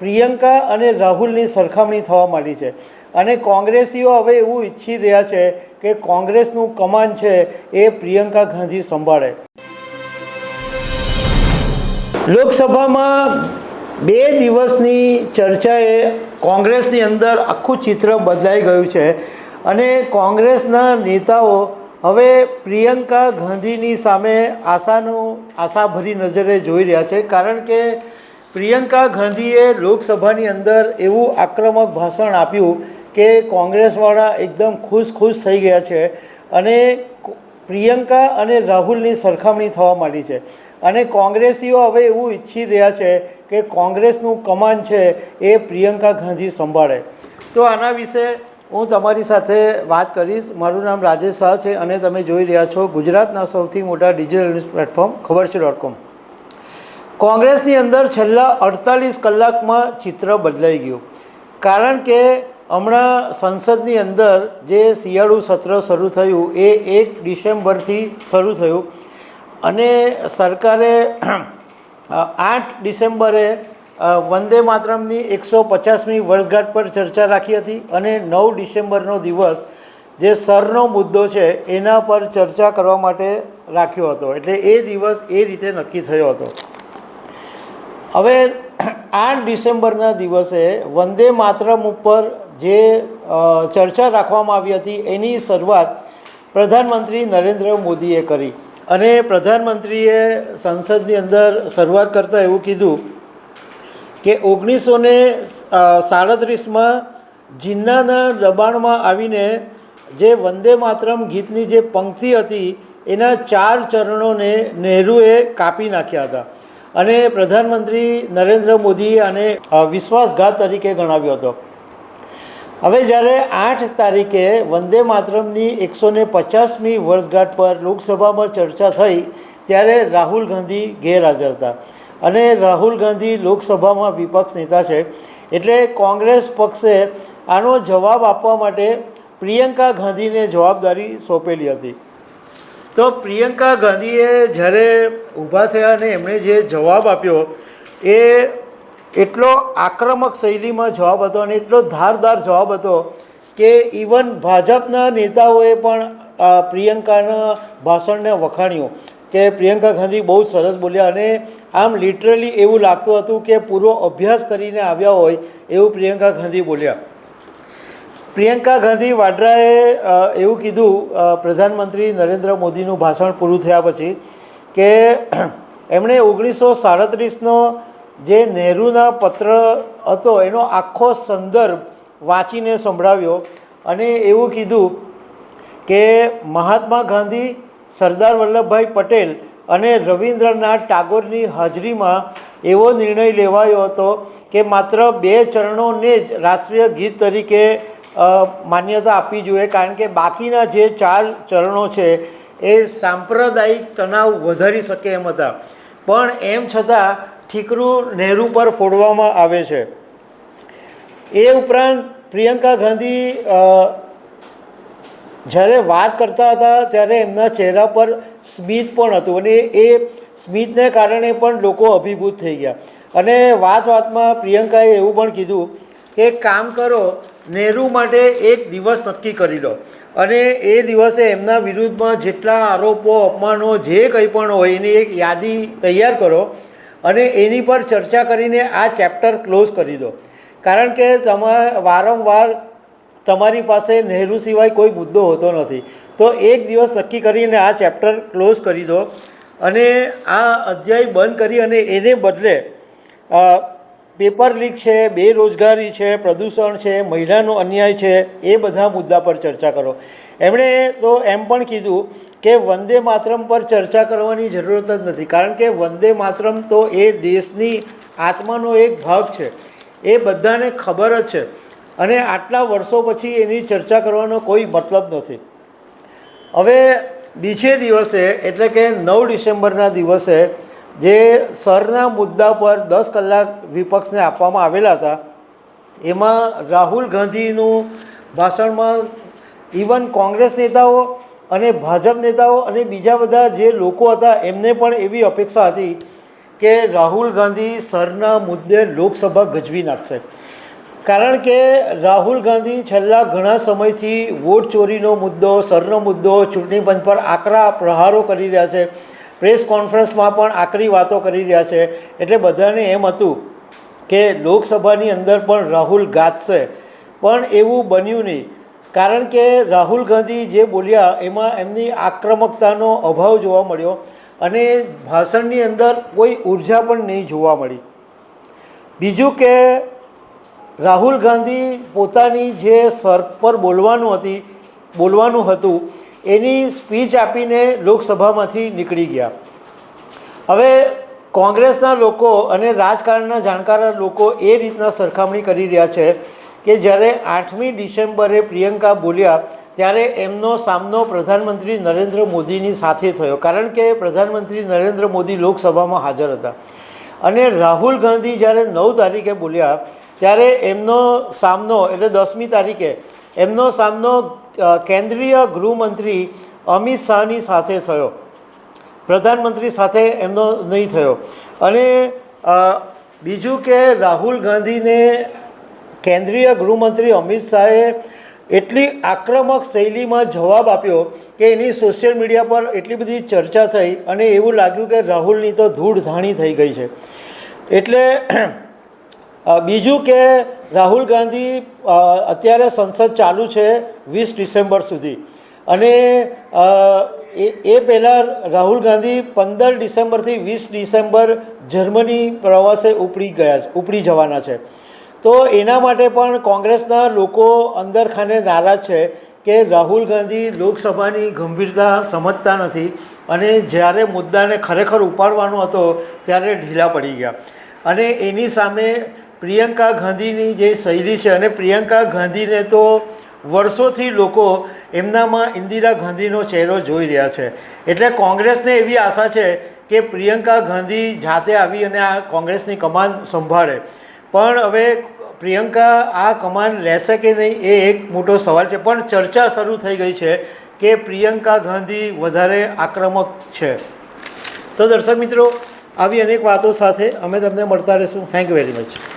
પ્રિયંકા અને રાહુલની સરખામણી થવા માંડી છે અને કોંગ્રેસીઓ હવે એવું ઈચ્છી રહ્યા છે કે કોંગ્રેસનું કમાન છે એ પ્રિયંકા ગાંધી સંભાળે. લોકસભામાં 2 દિવસની ચર્ચાએ કોંગ્રેસની અંદર આખું ચિત્ર બદલાઈ ગયું છે અને કોંગ્રેસના નેતાઓ હવે પ્રિયંકા ગાંધીની સામે આશાભરી નજરે જોઈ રહ્યા છે, કારણ કે પ્રિયંકા ગાંધીએ લોકસભાની અંદર એવું આક્રમક ભાષણ આપ્યું કે કોંગ્રેસવાળા એકદમ ખુશ થઈ ગયા છે અને પ્રિયંકા અને રાહુલની સરખામણી થવા માંડી છે અને કોંગ્રેસીઓ હવે એવું ઈચ્છી રહ્યા છે કે કોંગ્રેસનું કમાન છે એ પ્રિયંકા ગાંધી સંભાળે. તો આના વિશે હું તમારી સાથે વાત કરીશ. મારું નામ રાજેશ શાહ છે અને તમે જોઈ રહ્યા છો ગુજરાતના સૌથી મોટા ડિજિટલ ન્યૂઝ પ્લેટફોર્મ ખબરછે.com. કોંગ્રેસની અંદર છેલ્લા 48 કલાકમાં ચિત્ર બદલાઈ ગયું, કારણ કે હમણાં સંસદની અંદર જે શિયાળુ સત્ર શરૂ થયું એ 1 ડિસેમ્બરથી શરૂ થયું અને સરકારે 8 ડિસેમ્બરે વંદે માતરમની 150મી વર્ષગાંઠ પર ચર્ચા રાખી હતી અને 9 ડિસેમ્બરનો દિવસ જે સરનો મુદ્દો છે એના પર ચર્ચા કરવા માટે રાખ્યો હતો. એટલે એ દિવસ એ રીતે નક્કી થયો હતો. હવે 8 ડિસેમ્બરના દિવસે વંદે માતરમ ઉપર જે ચર્ચા રાખવામાં આવી હતી એની શરૂઆત પ્રધાનમંત્રી નરેન્દ્ર મોદીએ કરી અને પ્રધાનમંત્રીએ સંસદની અંદર શરૂઆત કરતાં એવું કીધું કે 1937માં જિન્નાના દબાણમાં આવીને જે વંદે માતરમ ગીતની જે પંક્તિ હતી એના 4 ચરણોને નહેરુએ કાપી નાખ્યા હતા અને પ્રધાનમંત્રી નરેન્દ્ર મોદીએ આને વિશ્વાસઘાત તરીકે ગણાવ્યો હતો. હવે જ્યારે 8 તારીખે વંદે માતરમની 150મી વર્ષગાંઠ પર લોકસભામાં ચર્ચા થઈ ત્યારે રાહુલ ગાંધી ગેરહાજર હતા અને રાહુલ ગાંધી લોકસભામાં વિપક્ષ નેતા છે, એટલે કોંગ્રેસ પક્ષે આનો જવાબ આપવા માટે પ્રિયંકા ગાંધીને જવાબદારી સોંપેલી હતી. તો પ્રિયંકા ગાંધીએ જ્યારે ઊભા થયા અને એમણે જે જવાબ આપ્યો એ એટલો આક્રમક શૈલીમાં જવાબ હતો અને એટલો ધારદાર જવાબ હતો કે ઇવન ભાજપના નેતાઓએ પણ પ્રિયંકાના ભાષણને વખાણ્યું કે પ્રિયંકા ગાંધી બહુ જ સરસ બોલ્યા અને આમ લિટરલી એવું લાગતું હતું કે પૂરો અભ્યાસ કરીને આવ્યા હોય એવું પ્રિયંકા ગાંધી બોલ્યા. પ્રિયંકા ગાંધી વાડ્રાએ એવું કીધું પ્રધાનમંત્રી નરેન્દ્ર મોદીનું ભાષણ પૂરું થયા પછી કે એમણે 1937નો જે નહેરુના પત્ર હતો એનો આખો સંદર્ભ વાંચીને સંભળાવ્યો અને એવું કીધું કે મહાત્મા ગાંધી, સરદાર વલ્લભભાઈ પટેલ અને રવિન્દ્રનાથ ટાગોરની હાજરીમાં એવો નિર્ણય લેવાયો હતો કે માત્ર 2 ચરણોને જ રાષ્ટ્રીય ગીત તરીકે માન્યતા આપવી જોઈએ, કારણ કે બાકીના જે 4 ચરણો છે એ સાંપ્રદાયિક તણાવ વધારી શકે એમ હતા, પણ એમ છતાં ઠીકરું નહેરુ પર ફોડવામાં આવે છે. એ ઉપરાંત પ્રિયંકા ગાંધી જ્યારે વાત કરતા હતા ત્યારે એમના ચહેરા પર સ્મિત પણ હતું અને એ સ્મિતને કારણે પણ લોકો અભિભૂત થઈ ગયા અને વાતમાં પ્રિયંકાએ એવું પણ કીધું કે કામ કરો, નહેરુ માટે એક દિવસ નક્કી કરી લો અને એ દિવસે એમના વિરુદ્ધમાં જેટલા આરોપો, અપમાનો જે કંઈ પણ હોય એની એક યાદી તૈયાર કરો અને એની પર ચર્ચા કરીને આ ચેપ્ટર ક્લોઝ કરી દો, કારણ કે વારંવાર તમારી પાસે નહેરુ સિવાય કોઈ મુદ્દો હોતો નથી. તો એક દિવસ નક્કી કરીને આ ચેપ્ટર ક્લોઝ કરી દો અને આ અધ્યાય બંધ કરી અને એને બદલે પેપર લીક છે, બેરોજગારી છે, પ્રદૂષણ છે, મહિલાનો અન્યાય છે, એ બધા મુદ્દા પર ચર્ચા કરો. એમણે તો એમ પણ કીધું કે વંદે માતરમ પર ચર્ચા કરવાની જરૂરત જ નથી, કારણ કે વંદે માતરમ તો એ દેશની આત્માનો એક ભાગ છે, એ બધાને ખબર જ છે અને આટલા વર્ષો પછી એની ચર્ચા કરવાનો કોઈ મતલબ નથી. હવે બીજે દિવસે એટલે કે 9 ડિસેમ્બરના દિવસે જે સરના મુદ્દા પર 10 કલાક વિપક્ષને આપવામાં આવેલા હતા એમાં રાહુલ ગાંધીનું ભાષણમાં ઇવન કોંગ્રેસ નેતાઓ અને ભાજપ નેતાઓ અને બીજા બધા જે લોકો હતા એમને પણ એવી અપેક્ષા હતી કે રાહુલ ગાંધી સરના મુદ્દે લોકસભા ગજવી નાખશે. કારણ કે રાહુલ ગાંધી છેલ્લા ઘણા સમયથી વોટ ચોરીનો મુદ્દો, સરનો મુદ્દો, ચૂંટણી પંચ પર આકરા પ્રહારો કરી રહ્યા છે. પ્રેસ કોન્ફરન્સમાં પણ આકરી વાતો કરી રહ્યા છે. એટલે બધાને એમ હતું કે લોકસભાની અંદર પણ રાહુલ ગાજશે, પણ એવું બન્યું નહીં. કારણ કે રાહુલ ગાંધી જે બોલ્યા એમાં એમની આક્રમકતાનો અભાવ જોવા મળ્યો અને ભાષણની અંદર કોઈ ઉર્જા પણ નહીં જોવા મળી. બીજું કે રાહુલ ગાંધી પોતાની જે સર પર બોલવાનું હતું એની સ્પીચ આપીને લોકસભામાંથી નીકળી ગયા. હવે કોંગ્રેસના લોકો અને રાજકારણના જાણકાર લોકો એ રીતના સરખામણી કરી રહ્યા છે કે જ્યારે 8મી ડિસેમ્બરે પ્રિયંકા બોલ્યા ત્યારે એમનો સામનો પ્રધાનમંત્રી નરેન્દ્ર મોદીની સાથે થયો. કારણ કે પ્રધાનમંત્રી નરેન્દ્ર મોદી લોકસભામાં હાજર હતા અને રાહુલ ગાંધી જ્યારે 9 તારીખે બોલ્યા ત્યારે એમનો સામનો એટલે 10મી તારીખે એમનો સામનો કેન્દ્રીય ગૃહમંત્રી અમિત શાહની સાથે થયો. પ્રધાનમંત્રી સાથે એમનો નહીં થયો. અને બીજું કે રાહુલ ગાંધીને કેન્દ્રીય ગૃહમંત્રી અમિત શાહે એટલી આક્રમક શૈલીમાં જવાબ આપ્યો કે એની સોશિયલ મીડિયા પર એટલી બધી ચર્ચા થઈ અને એવું લાગ્યું કે રાહુલની તો ધૂળ ધાણી થઈ ગઈ છે. એટલે બીજું કે રાહુલ ગાંધી અત્યારે સંસદ ચાલુ છે 20 ડિસેમ્બર સુધી અને એ પહેલાં રાહુલ ગાંધી 15 ડિસેમ્બરથી 20 ડિસેમ્બર જર્મની પ્રવાસે ઉપડી જવાના છે. તો એના માટે પણ કોંગ્રેસના લોકો અંદર ખાને નારાજ છે કે રાહુલ ગાંધી લોકસભાની ગંભીરતા સમજતા નથી અને જ્યારે મુદ્દાને ખરેખર ઉપાડવાનો હતો ત્યારે ઢીલા પડી ગયા. અને એની સામે પ્રિયંકા ગાંધીની જે શૈલી છે અને પ્રિયંકા ગાંધીને તો વર્ષોથી લોકો એમનામાં ઇન્દિરા ગાંધીનો ચહેરો જોઈ રહ્યા છે. એટલે કોંગ્રેસને એવી આશા છે કે પ્રિયંકા ગાંધી જાતે આવી અને આ કોંગ્રેસની કમાન સંભાળે. પણ હવે પ્રિયંકા આ કમાન લેશે કે નહીં એ એક મોટો સવાલ છે. પણ ચર્ચા શરૂ થઈ ગઈ છે કે પ્રિયંકા ગાંધી વધારે આક્રમક છે. તો દર્શક મિત્રો, આવી અનેક વાતો સાથે અમે તમને મળતા રહીશું. Thank you very much.